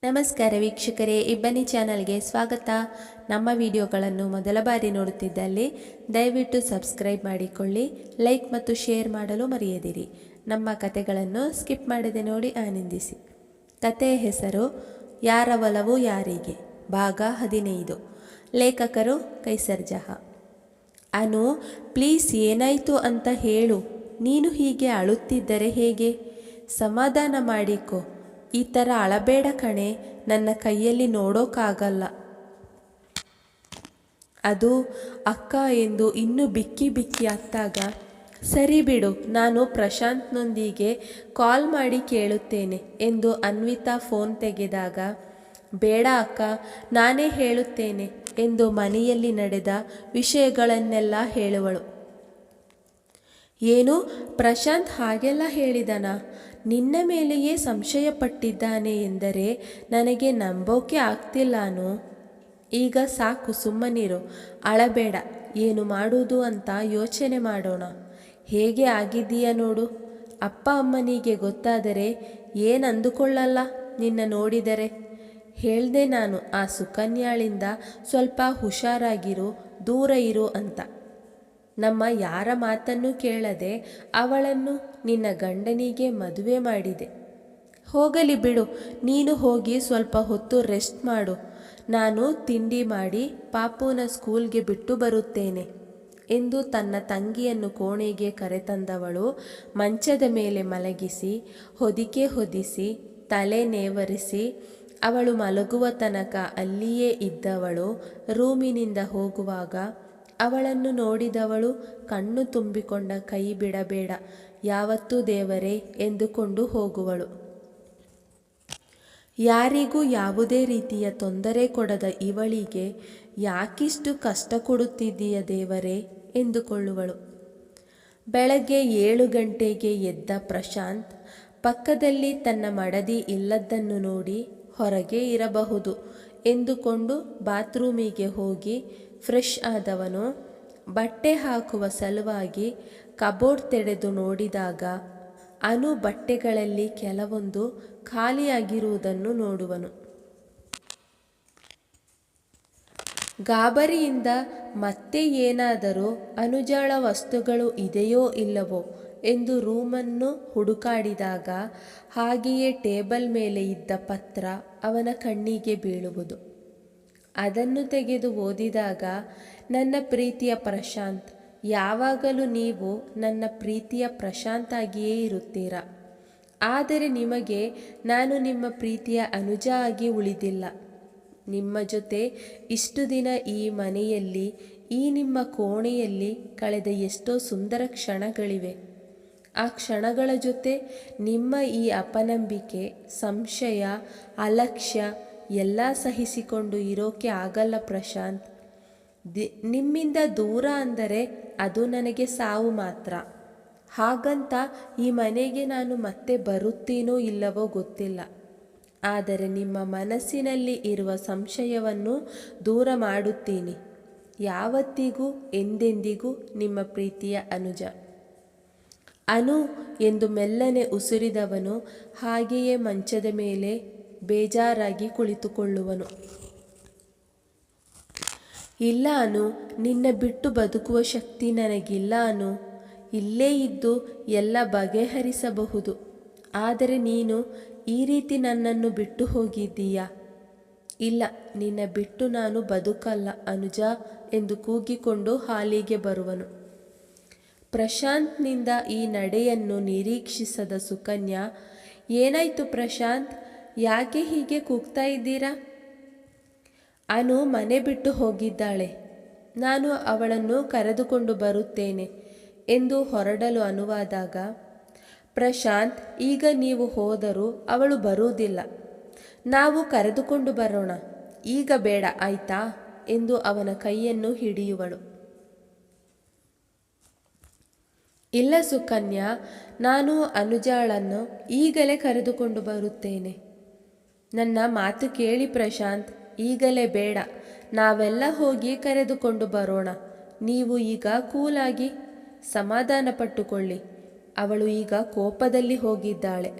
ನಮಸ್ಕಾರ ವೀಕ್ಷಕರೇ, ಇಬ್ಬನಿ ಚಾನಲ್ಗೆ ಸ್ವಾಗತ. ನಮ್ಮ ವಿಡಿಯೋಗಳನ್ನು ಮೊದಲ ಬಾರಿ ನೋಡುತ್ತಿದ್ದಲ್ಲಿ ದಯವಿಟ್ಟು ಸಬ್ಸ್ಕ್ರೈಬ್ ಮಾಡಿಕೊಳ್ಳಿ, ಲೈಕ್ ಮತ್ತು ಶೇರ್ ಮಾಡಲು ಮರೆಯದಿರಿ. ನಮ್ಮ ಕತೆಗಳನ್ನು ಸ್ಕಿಪ್ ಮಾಡದೆ ನೋಡಿ ಆನಂದಿಸಿ. ಕತೆಯ ಹೆಸರು ಯಾರ ಒಲವು ಯಾರಿಗೆ, ಭಾಗ 15. ಲೇಖಕರು ಕೈಸರ್ ಜಹಾ. ಅನು, ಪ್ಲೀಸ್ ಏನಾಯಿತು ಅಂತ ಹೇಳು. ನೀನು ಹೀಗೆ ಅಳುತ್ತಿದ್ದರೆ ಹೇಗೆ? ಸಮಾಧಾನ ಮಾಡಿಕೊ. ಈ ಥರ ಅಳಬೇಡ ಕಣೆ, ನನ್ನ ಕೈಯಲ್ಲಿ ನೋಡೋಕ್ಕಾಗಲ್ಲ. ಅದು ಅಕ್ಕ ಎಂದು ಇನ್ನೂ ಬಿಕ್ಕಿ ಬಿಕ್ಕಿ ಅತ್ತಾಗ, ಸರಿ ಬಿಡು, ನಾನು ಪ್ರಶಾಂತ್ನೊಂದಿಗೆ ಕಾಲ್ ಮಾಡಿ ಕೇಳುತ್ತೇನೆ ಎಂದು ಅನ್ವಿತಾ ಫೋನ್ ತೆಗೆದಾಗ, ಬೇಡ ಅಕ್ಕ, ನಾನೇ ಹೇಳುತ್ತೇನೆ ಎಂದು ಮನೆಯಲ್ಲಿ ನಡೆದ ವಿಷಯಗಳನ್ನೆಲ್ಲ ಹೇಳುವಳು. ಏನು, ಪ್ರಶಾಂತ್ ಹಾಗೆಲ್ಲ ಹೇಳಿದನ? ನಿನ್ನ ಮೇಲೆಯೇ ಸಂಶಯ ಪಟ್ಟಿದ್ದಾನೆ ಎಂದರೆ ನನಗೆ ನಂಬೋಕೆ ಆಗ್ತಿಲ್ಲಾನು. ಈಗ ಸಾಕು, ಸುಮ್ಮನಿರು, ಅಳಬೇಡ. ಏನು ಮಾಡುವುದು ಅಂತ ಯೋಚನೆ ಮಾಡೋಣ. ಹೇಗೆ ಆಗಿದ್ದೀಯ ನೋಡು. ಅಪ್ಪ ಅಮ್ಮನಿಗೆ ಗೊತ್ತಾದರೆ ಏನು ಅಂದುಕೊಳ್ಳಲ್ಲ ನಿನ್ನ ನೋಡಿದರೆ. ಹೇಳ್ದೆ ನಾನು ಆ ಸುಕನ್ಯಾಳಿಂದ ಸ್ವಲ್ಪ ಹುಷಾರಾಗಿರು, ದೂರ ಇರು ಅಂತ. ನಮ್ಮ ಯಾರ ಮಾತನ್ನು ಕೇಳದೆ ಅವಳನ್ನು ನಿನ್ನ ಗಂಡನಿಗೆ ಮದುವೆ ಮಾಡಿದೆ. ಹೋಗಲಿ ಬಿಡು, ನೀನು ಹೋಗಿ ಸ್ವಲ್ಪ ಹೊತ್ತು ರೆಸ್ಟ್ ಮಾಡು. ನಾನು ತಿಂಡಿ ಮಾಡಿ ಪಾಪುನ ಸ್ಕೂಲ್ಗೆ ಬಿಟ್ಟು ಬರುತ್ತೇನೆ ಎಂದು ತನ್ನ ತಂಗಿಯನ್ನು ಕೋಣೆಗೆ ಕರೆತಂದವಳು ಮಂಚದ ಮೇಲೆ ಮಲಗಿಸಿ ಹೊದಿಕೆ ಹೊದಿಸಿ ತಲೆ ನೇವರಿಸಿ ಅವಳು ಮಲಗುವ ತನಕ ಅಲ್ಲಿಯೇ ಇದ್ದವಳು ರೂಮಿನಿಂದ ಹೋಗುವಾಗ ಅವಳನ್ನು ನೋಡಿದವಳು ಕಣ್ಣು ತುಂಬಿಕೊಂಡ ಕೈ ಬಿಡಬೇಡ ಯಾವತ್ತೂ ದೇವರೇ ಎಂದುಕೊಂಡು ಹೋಗುವಳು. ಯಾರಿಗೂ ಯಾವುದೇ ರೀತಿಯ ತೊಂದರೆ ಕೊಡದ ಇವಳಿಗೆ ಯಾಕಿಷ್ಟು ಕಷ್ಟ ಕೊಡುತ್ತಿದ್ದೀಯ ದೇವರೇ ಎಂದುಕೊಳ್ಳುವಳು. ಬೆಳಗ್ಗೆ 7 ಗಂಟೆಗೆ ಎದ್ದ ಪ್ರಶಾಂತ್ ಪಕ್ಕದಲ್ಲಿ ತನ್ನ ಮಡದಿ ಇಲ್ಲದ್ದನ್ನು ನೋಡಿ ಹೊರಗೆ ಇರಬಹುದು ಎಂದುಕೊಂಡು ಬಾತ್ರೂಮಿಗೆ ಹೋಗಿ ಫ್ರೆಶ್ ಆದವನು ಬಟ್ಟೆ ಹಾಕುವ ಸಲುವಾಗಿ ಕಬೋರ್ಡ್ ತೆರೆದು ನೋಡಿದಾಗ ಅನು ಬಟ್ಟೆಗಳಲ್ಲಿ ಕೆಲವೊಂದು ಖಾಲಿಯಾಗಿರುವುದನ್ನು ನೋಡುವನು. ಗಾಬರಿಯಿಂದ ಮತ್ತೆ ಏನಾದರೂ ಅನುಜಳ ವಸ್ತುಗಳು ಇದೆಯೋ ಇಲ್ಲವೋ ಎಂದು ರೂಮನ್ನು ಹುಡುಕಾಡಿದಾಗ ಹಾಗೆಯೇ ಟೇಬಲ್ ಮೇಲೆ ಇದ್ದ ಪತ್ರ ಅವನ ಕಣ್ಣಿಗೆ ಬೀಳುವುದು. ಅದನ್ನು ತೆಗೆದು ಓದಿದಾಗ, ನನ್ನ ಪ್ರೀತಿಯ ಪ್ರಶಾಂತ್, ಯಾವಾಗಲೂ ನೀವು ನನ್ನ ಪ್ರೀತಿಯ ಪ್ರಶಾಂತ್ ಆಗಿಯೇ ಇರುತ್ತೀರಾ. ಆದರೆ ನಿಮಗೆ ನಾನು ನಿಮ್ಮ ಪ್ರೀತಿಯ ಅನುಜ ಆಗಿ ಉಳಿದಿಲ್ಲ. ನಿಮ್ಮ ಜೊತೆ ಇಷ್ಟು ದಿನ ಈ ಮನೆಯಲ್ಲಿ, ಈ ನಿಮ್ಮ ಕೋಣೆಯಲ್ಲಿ ಕಳೆದ ಎಷ್ಟೋ ಸುಂದರ ಕ್ಷಣಗಳಿವೆ. ಆ ಕ್ಷಣಗಳ ಜೊತೆ ನಿಮ್ಮ ಈ ಅಪನಂಬಿಕೆ, ಸಂಶಯ, ಅಲಕ್ಷ್ಯ ಎಲ್ಲ ಸಹಿಸಿಕೊಂಡು ಇರೋಕೆ ಆಗಲ್ಲ ಪ್ರಶಾಂತ್. ನಿಮ್ಮಿಂದ ದೂರ ಅಂದರೆ ಅದು ನನಗೆ ಸಾವು ಮಾತ್ರ. ಹಾಗಂತ ಈ ಮನೆಗೆ ನಾನು ಮತ್ತೆ ಬರುತ್ತೀನೋ ಇಲ್ಲವೋ ಗೊತ್ತಿಲ್ಲ. ಆದರೆ ನಿಮ್ಮ ಮನಸ್ಸಿನಲ್ಲಿ ಇರುವ ಸಂಶಯವನ್ನು ದೂರ ಮಾಡುತ್ತೀನಿ. ಯಾವತ್ತಿಗೂ ಎಂದೆಂದಿಗೂ ನಿಮ್ಮ ಪ್ರೀತಿಯ ಅನುಜ. ಅನು ಎಂದು ಮೆಲ್ಲನೆ ಉಸಿರಿದವನು ಹಾಗೆಯೇ ಮಂಚದ ಮೇಲೆ ಬೇಜಾರಾಗಿ ಕುಳಿತುಕೊಳ್ಳುವನು. ಇಲ್ಲ ಅನು, ನಿನ್ನ ಬಿಟ್ಟು ಬದುಕುವ ಶಕ್ತಿ ನನಗಿಲ್ಲ ಅನು. ಇಲ್ಲೇ ಇದ್ದು ಎಲ್ಲ ಬಗೆಹರಿಸಬಹುದು. ಆದರೆ ನೀನು ಈ ರೀತಿ ನನ್ನನ್ನು ಬಿಟ್ಟು ಹೋಗಿದ್ದೀಯಾ? ಇಲ್ಲ, ನಿನ್ನ ಬಿಟ್ಟು ನಾನು ಬದುಕಲ್ಲ ಅನುಜ ಎಂದು ಕೂಗಿಕೊಂಡು ಹಾಲಿಗೆ ಬರುವನು. ಪ್ರಶಾಂತ್ನಿಂದ ಈ ನಡೆಯನ್ನು ನಿರೀಕ್ಷಿಸದ ಸುಕನ್ಯಾ, ಏನಾಯ್ತು ಪ್ರಶಾಂತ್, ಯಾಕೆ ಹೀಗೆ ಕೂಗ್ತಾ ಇದ್ದೀರಾ? ಅನು ಮನೆ ಬಿಟ್ಟು ಹೋಗಿದ್ದಾಳೆ, ನಾನು ಅವಳನ್ನು ಕರೆದುಕೊಂಡು ಬರುತ್ತೇನೆ ಎಂದು ಹೊರಡಲು ಅನುವಾದಾಗ, ಪ್ರಶಾಂತ್, ಈಗ ನೀವು ಹೋದರೂ ಅವಳು ಬರುವುದಿಲ್ಲ. ನಾವು ಕರೆದುಕೊಂಡು ಬರೋಣ, ಈಗ ಬೇಡ ಆಯ್ತಾ ಎಂದು ಅವನ ಕೈಯನ್ನು ಹಿಡಿಯುವಳು. ಇಲ್ಲ ಸುಕನ್ಯಾ, ನಾನು ಅನುಜಾಳನ್ನು ಈಗಲೇ ಕರೆದುಕೊಂಡು ಬರುತ್ತೇನೆ. ನನ್ನ ಮಾತು ಕೇಳಿ ಪ್ರಶಾಂತ್, ಈಗಲೇ ಬೇಡ, ನಾವೆಲ್ಲ ಹೋಗಿ ಕರೆದುಕೊಂಡು ಬರೋಣ. ನೀವು ಈಗ ಕೂಲಾಗಿ ಸಮಾಧಾನ ಪಟ್ಟುಕೊಳ್ಳಿ. ಅವಳು ಈಗ ಕೋಪದಲ್ಲಿ ಹೋಗಿದ್ದಾಳೆ.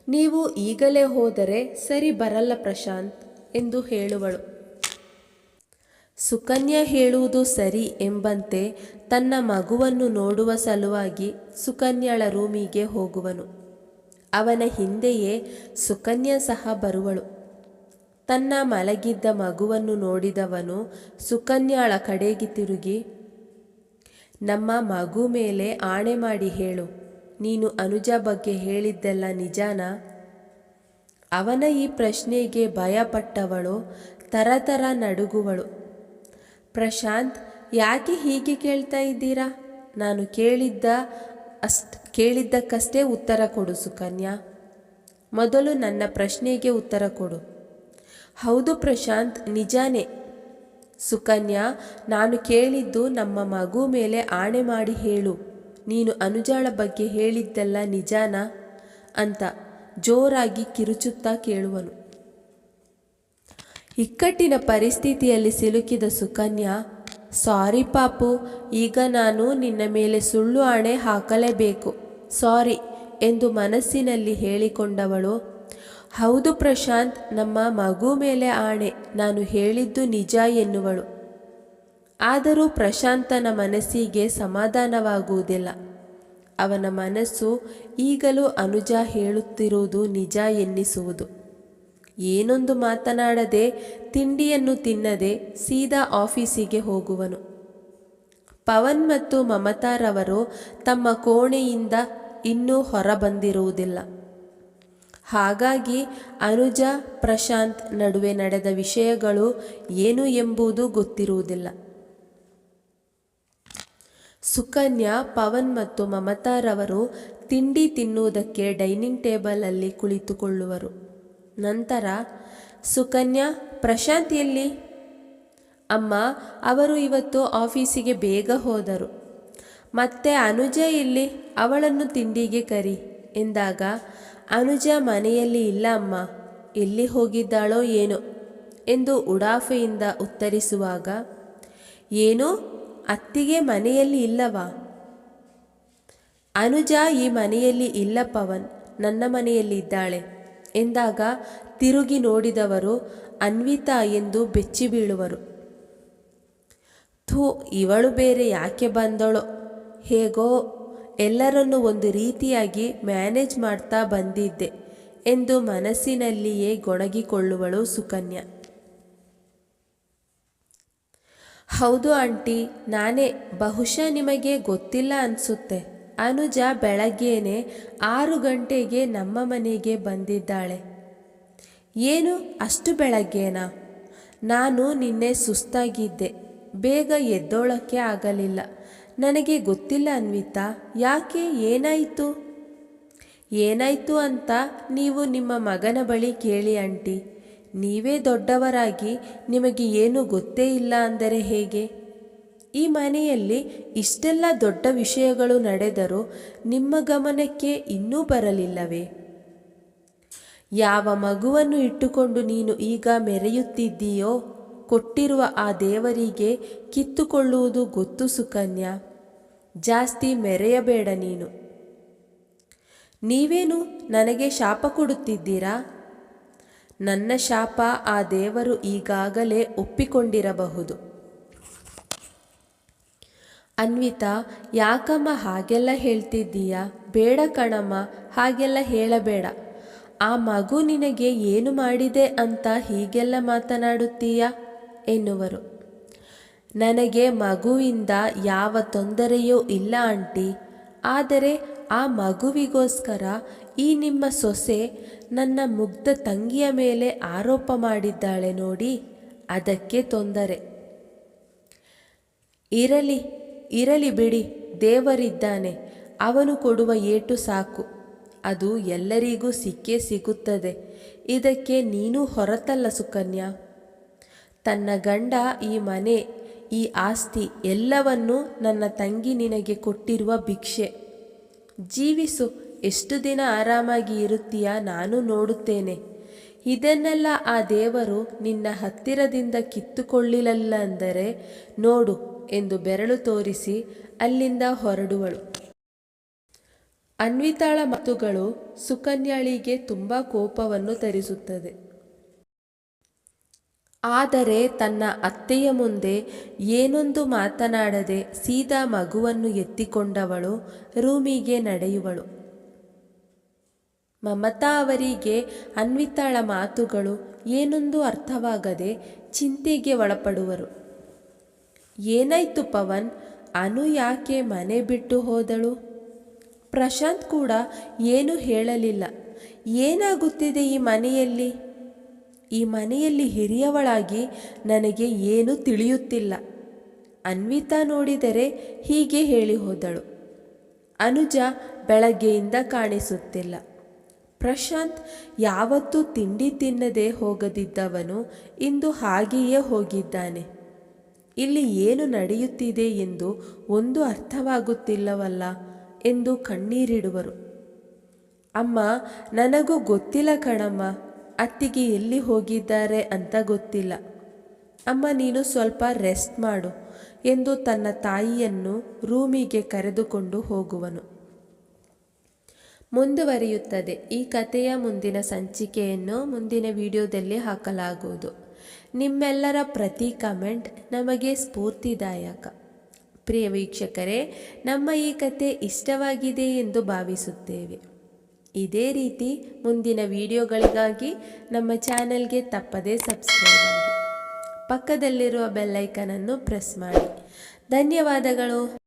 ನೀವು ಈಗಲೇ ಹೋದರೆ ಸರಿ ಬರಲ್ಲ ಪ್ರಶಾಂತ್ ಎಂದು ಹೇಳುವಳು. ಸುಕನ್ಯಾ ಹೇಳುವುದು ಸರಿ ಎಂಬಂತೆ ತನ್ನ ಮಗುವನ್ನು ನೋಡುವ ಸಲುವಾಗಿ ಸುಕನ್ಯಾಳ ರೂಮಿಗೆ ಹೋಗುವನು. ಅವನ ಹಿಂದೆಯೇ ಸುಕನ್ಯಾ ಸಹ ಬರುವಳು. ತನ್ನ ಮಲಗಿದ್ದ ಮಗುವನ್ನು ನೋಡಿದವನು ಸುಕನ್ಯಾಳ ಕಡೆಗೆ ತಿರುಗಿ, ನಮ್ಮ ಮಗು ಮೇಲೆ ಆಣೆ ಮಾಡಿ ಹೇಳು, ನೀನು ಅನುಜ ಬಗ್ಗೆ ಹೇಳಿದ್ದೆಲ್ಲ ನಿಜಾನಾ? ಅವನ ಈ ಪ್ರಶ್ನೆಗೆ ಭಯಪಟ್ಟವಳು ತರತರ ನಡುಗುವಳು. ಪ್ರಶಾಂತ್, ಯಾಕೆ ಹೀಗೆ ಕೇಳ್ತಾ ಇದ್ದೀರಾ? ನಾನು ಕೇಳಿದ್ದಕ್ಕಷ್ಟೇ ಉತ್ತರ ಕೊಡು ಸುಕನ್ಯಾ. ಮೊದಲು ನನ್ನ ಪ್ರಶ್ನೆಗೆ ಉತ್ತರ ಕೊಡು. ಹೌದು ಪ್ರಶಾಂತ್, ನಿಜಾನೇ. ಸುಕನ್ಯಾ, ನಾನು ಕೇಳಿದ್ದು ನಮ್ಮ ಮಗು ಮೇಲೆ ಆಣೆ ಮಾಡಿ ಹೇಳು, ನೀನು ಅನುಜಾಳ ಬಗ್ಗೆ ಹೇಳಿದ್ದೆಲ್ಲ ನಿಜಾನಾ ಅಂತ ಜೋರಾಗಿ ಕಿರುಚುತ್ತಾ ಕೇಳುವನು. ಇಕ್ಕಟ್ಟಿನ ಪರಿಸ್ಥಿತಿಯಲ್ಲಿ ಸಿಲುಕಿದ ಸುಕನ್ಯಾ, ಸಾರಿ ಪಾಪು, ಈಗ ನಾನು ನಿನ್ನ ಮೇಲೆ ಸುಳ್ಳು ಆಣೆ ಹಾಕಲೇಬೇಕು, ಸಾರಿ ಎಂದು ಮನಸ್ಸಿನಲ್ಲಿ ಹೇಳಿಕೊಂಡವಳು, ಹೌದು ಪ್ರಶಾಂತ್, ನಮ್ಮ ಮಗು ಮೇಲೆ ಆಣೆ, ನಾನು ಹೇಳಿದ್ದು ನಿಜ ಎನ್ನುವಳು. ಆದರೂ ಪ್ರಶಾಂತನ ಮನಸ್ಸಿಗೆ ಸಮಾಧಾನವಾಗುವುದಿಲ್ಲ. ಅವನ ಮನಸ್ಸು ಈಗಲೂ ಅನುಜ ಹೇಳುತ್ತಿರುವುದು ನಿಜ ಎನ್ನಿಸುವುದು. ಏನೊಂದು ಮಾತನಾಡದೆ, ತಿಂಡಿಯನ್ನು ತಿನ್ನದೆ ಸೀದಾ ಆಫೀಸಿಗೆ ಹೋಗುವನು. ಪವನ್ ಮತ್ತು ಮಮತಾರವರು ತಮ್ಮ ಕೋಣೆಯಿಂದ ಇನ್ನೂ ಹೊರಬಂದಿರುವುದಿಲ್ಲ. ಹಾಗಾಗಿ ಅನುಜ ಪ್ರಶಾಂತ್ ನಡುವೆ ನಡೆದ ವಿಷಯಗಳು ಏನು ಎಂಬುದು ಗೊತ್ತಿರುವುದಿಲ್ಲ. ಸುಕನ್ಯಾ, ಪವನ್ ಮತ್ತು ಮಮತಾರವರು ತಿಂಡಿ ತಿನ್ನುವುದಕ್ಕೆ ಡೈನಿಂಗ್ ಟೇಬಲಲ್ಲಿ ಕುಳಿತುಕೊಳ್ಳುವರು. ನಂತರ, ಸುಕನ್ಯಾ, ಪ್ರಶಾಂತ್ ಎಲ್ಲಿ? ಅಮ್ಮ, ಅವರು ಇವತ್ತು ಆಫೀಸಿಗೆ ಬೇಗ ಹೋದರು. ಮತ್ತೆ ಅನುಜ ಎಲ್ಲಿ? ಅವಳನ್ನು ತಿಂಡಿಗೆ ಕರಿ ಎಂದಾಗ, ಅನುಜ ಮನೆಯಲ್ಲಿ ಇಲ್ಲ ಅಮ್ಮ, ಎಲ್ಲಿ ಹೋಗಿದ್ದಾಳೋ ಏನೋ ಎಂದು ಉಡಾಫೆಯಿಂದ ಉತ್ತರಿಸುವಾಗ, ಏನು, ಅತ್ತಿಗೆ ಮನೆಯಲ್ಲಿ ಇಲ್ಲವಾ? ಅನುಜ ಈ ಮನೆಯಲ್ಲಿ ಇಲ್ಲ ಪವನ್, ನನ್ನ ಮನೆಯಲ್ಲಿ ಇದ್ದಾಳೆ ಎಂದಾಗ ತಿರುಗಿ ನೋಡಿದವರು ಅನ್ವಿತಾ ಎಂದು ಬೆಚ್ಚಿ ಬೀಳುವರು. ಥೂ, ಇವಳು ಬೇರೆ ಯಾಕೆ ಬಂದಳೋ, ಹೇಗೋ ಎಲ್ಲರನ್ನೂ ಒಂದು ರೀತಿಯಾಗಿ ಮ್ಯಾನೇಜ್ ಮಾಡ್ತಾ ಬಂದಿದ್ದೆ ಎಂದು ಮನಸ್ಸಿನಲ್ಲಿಯೇ ಗೊಣಗಿಕೊಳ್ಳುವಳು ಸುಕನ್ಯಾ. ಹೌದು ಆಂಟಿ, ನಾನೇ. ಬಹುಶಃ ನಿಮಗೆ ಗೊತ್ತಿಲ್ಲ ಅನಿಸುತ್ತೆ, ಅನುಜ ಬೆಳಗ್ಗೆನೆ 6 ಗಂಟೆಗೆ ನಮ್ಮ ಮನೆಗೆ ಬಂದಿದ್ದಾಳೆ. ಏನು, ಅಷ್ಟು ಬೆಳಗ್ಗೆನಾ? ನಾನು ನಿನ್ನೆ ಸುಸ್ತಾಗಿದ್ದೆ, ಬೇಗ ಎದ್ದೋಳಕ್ಕೆ ಆಗಲಿಲ್ಲ. ನನಗೆ ಗೊತ್ತಿಲ್ಲ ಅನ್ವಿತಾ, ಯಾಕೆ, ಏನಾಯಿತು? ಏನಾಯಿತು ಅಂತ ನೀವು ನಿಮ್ಮ ಮಗನ ಬಳಿ ಕೇಳಿ ಆಂಟಿ. ನೀವೇ ದೊಡ್ಡವರಾಗಿ ನಿಮಗೆ ಏನು ಗೊತ್ತೇ ಇಲ್ಲ ಅಂದರೆ ಹೇಗೆ? ಈ ಮನೆಯಲ್ಲಿ ಇಷ್ಟೆಲ್ಲ ದೊಡ್ಡ ವಿಷಯಗಳು ನಡೆದರೂ ನಿಮ್ಮ ಗಮನಕ್ಕೆ ಇನ್ನೂ ಬರಲಿಲ್ಲವೇ? ಯಾವ ಮಗುವನ್ನು ಇಟ್ಟುಕೊಂಡು ನೀನು ಈಗ ಮೆರೆಯುತ್ತಿದ್ದೀಯೋ, ಕೊಟ್ಟಿರುವ ಆ ದೇವರಿಗೆ ಕಿತ್ತುಕೊಳ್ಳುವುದು ಗೊತ್ತು ಸುಕನ್ಯಾ. ಜಾಸ್ತಿ ಮೆರೆಯಬೇಡ ನೀನು. ನೀವೇನು ನನಗೆ ಶಾಪ ಕೊಡುತ್ತಿದ್ದೀರಾ? ನನ್ನ ಶಾಪ ಆ ದೇವರು ಈಗಾಗಲೇ ಒಪ್ಪಿಕೊಂಡಿರಬಹುದು. ಅನ್ವಿತಾ, ಯಾಕಮ್ಮ ಹಾಗೆಲ್ಲ ಹೇಳ್ತಿದ್ದೀಯಾ? ಬೇಡ ಕಣಮ್ಮ, ಹಾಗೆಲ್ಲ ಹೇಳಬೇಡ. ಆ ಮಗು ನಿನಗೆ ಏನು ಮಾಡಿದೆ ಅಂತ ಹೀಗೆಲ್ಲ ಮಾತನಾಡುತ್ತೀಯಾ ಎನ್ನುವರು. ನನಗೆ ಮಗುವಿಂದ ಯಾವ ತೊಂದರೆಯೂ ಇಲ್ಲ ಆಂಟಿ, ಆದರೆ ಆ ಮಗುವಿಗೋಸ್ಕರ ಈ ನಿಮ್ಮ ಸೊಸೆ ನನ್ನ ಮುಗ್ಧ ತಂಗಿಯ ಮೇಲೆ ಆರೋಪ ಮಾಡಿದ್ದಾಳೆ ನೋಡಿ, ಅದಕ್ಕೆ ತೊಂದರೆ. ಇರಲಿ ಬಿಡಿ, ದೇವರಿದ್ದಾನೆ, ಅವನು ಕೊಡುವ ಏಟು ಸಾಕು, ಅದು ಎಲ್ಲರಿಗೂ ಸಿಕ್ಕೇ ಸಿಗುತ್ತದೆ. ಇದಕ್ಕೆ ನೀನು ಹೊರತಲ್ಲ ಸುಕನ್ಯಾ. ತನ್ನ ಗಂಡ, ಈ ಮನೆ, ಈ ಆಸ್ತಿ ಎಲ್ಲವನ್ನೂ ನನ್ನ ತಂಗಿ ನಿನಗೆ ಕೊಟ್ಟಿರುವ ಭಿಕ್ಷೆ. ಜೀವಿಸು, ಎಷ್ಟು ದಿನ ಆರಾಮಾಗಿ ಇರುತ್ತೀಯಾ ನಾನು ನೋಡುತ್ತೇನೆ. ಇದನ್ನೆಲ್ಲ ಆ ದೇವರು ನಿನ್ನ ಹತ್ತಿರದಿಂದ ಕಿತ್ತುಕೊಳ್ಳಿಲ್ಲಂದರೆ ನೋಡು ಎಂದು ಬೆರಳು ತೋರಿಸಿ ಅಲ್ಲಿಂದ ಹೊರಡುವಳು. ಅನ್ವಿತಾಳ ಮಾತುಗಳು ಸುಕನ್ಯಾಳಿಗೆ ತುಂಬ ಕೋಪವನ್ನು ತರಿಸುತ್ತದೆ. ಆದರೆ ತನ್ನ ಅತ್ತೆಯ ಮುಂದೆ ಏನೊಂದು ಮಾತನಾಡದೆ ಸೀದಾ ಮಗುವನ್ನು ಎತ್ತಿಕೊಂಡವಳು ರೂಮಿಗೆ ನಡೆಯುವಳು. ಮಮತಾ ಅವರಿಗೆ ಅನ್ವಿತಾಳ ಮಾತುಗಳು ಏನೊಂದು ಅರ್ಥವಾಗದೆ ಚಿಂತೆಗೆ ಒಳಪಡುವರು. ಏನಾಯ್ತು ಪವನ್, ಅನು ಯಾಕೆ ಮನೆ ಬಿಟ್ಟು ಹೋದಳು? ಪ್ರಶಾಂತ್ ಕೂಡ ಏನು ಹೇಳಲಿಲ್ಲ. ಏನಾಗುತ್ತಿದೆ ಈ ಮನೆಯಲ್ಲಿ? ಈ ಮನೆಯಲ್ಲಿ ಹಿರಿಯವಳಾಗಿ ನನಗೆ ಏನೂ ತಿಳಿಯುತ್ತಿಲ್ಲ. ಅನ್ವಿತಾ ನೋಡಿದರೆ ಹೀಗೆ ಹೇಳಿ ಹೋದಳು. ಅನುಜ ಬೆಳಗ್ಗೆಯಿಂದ ಕಾಣಿಸುತ್ತಿಲ್ಲ. ಪ್ರಶಾಂತ್ ಯಾವತ್ತೂ ತಿಂಡಿ ತಿನ್ನದೆ ಹೋಗದಿದ್ದವನು ಇಂದು ಹಾಗೆಯೇ ಹೋಗಿದ್ದಾನೆ. ಇಲ್ಲಿ ಏನು ನಡೆಯುತ್ತಿದೆ ಎಂದು ಒಂದು ಅರ್ಥವಾಗುತ್ತಿಲ್ಲವಲ್ಲ ಎಂದು ಕಣ್ಣೀರಿಡುವರು. ಅಮ್ಮ, ನನಗೂ ಗೊತ್ತಿಲ್ಲ ಕಣಮ್ಮ, ಅತ್ತಿಗೆ ಎಲ್ಲಿ ಹೋಗಿದ್ದಾರೆ ಅಂತ ಗೊತ್ತಿಲ್ಲ. ಅಮ್ಮ, ನೀನು ಸ್ವಲ್ಪ ರೆಸ್ಟ್ ಮಾಡು ಎಂದು ತನ್ನ ತಾಯಿಯನ್ನು ರೂಮಿಗೆ ಕರೆದುಕೊಂಡು ಹೋಗುವನು. ಮುಂದುವರಿಯುತ್ತದೆ. ಈ ಕಥೆಯ ಮುಂದಿನ ಸಂಚಿಕೆಯನ್ನು ಮುಂದಿನ ವಿಡಿಯೋದಲ್ಲಿ ಹಾಕಲಾಗುವುದು. ನಿಮ್ಮೆಲ್ಲರ ಪ್ರತಿ ಕಮೆಂಟ್ ನಮಗೆ ಸ್ಫೂರ್ತಿದಾಯಕ. ಪ್ರಿಯ ವೀಕ್ಷಕರೇ, ನಮ್ಮ ಈ ಕತೆ ಇಷ್ಟವಾಗಿದೆ ಎಂದು ಭಾವಿಸುತ್ತೇವೆ. ಇದೇ ರೀತಿ ಮುಂದಿನ ವಿಡಿಯೋಗಳಿಗಾಗಿ ನಮ್ಮ ಚಾನೆಲ್ಗೆ ತಪ್ಪದೇ ಸಬ್ಸ್ಕ್ರೈಬ್ ಆಗಿ ಪಕ್ಕದಲ್ಲಿರುವ ಬೆಲ್ ಐಕನ್ ಅನ್ನು ಪ್ರೆಸ್ ಮಾಡಿ. ಧನ್ಯವಾದಗಳು.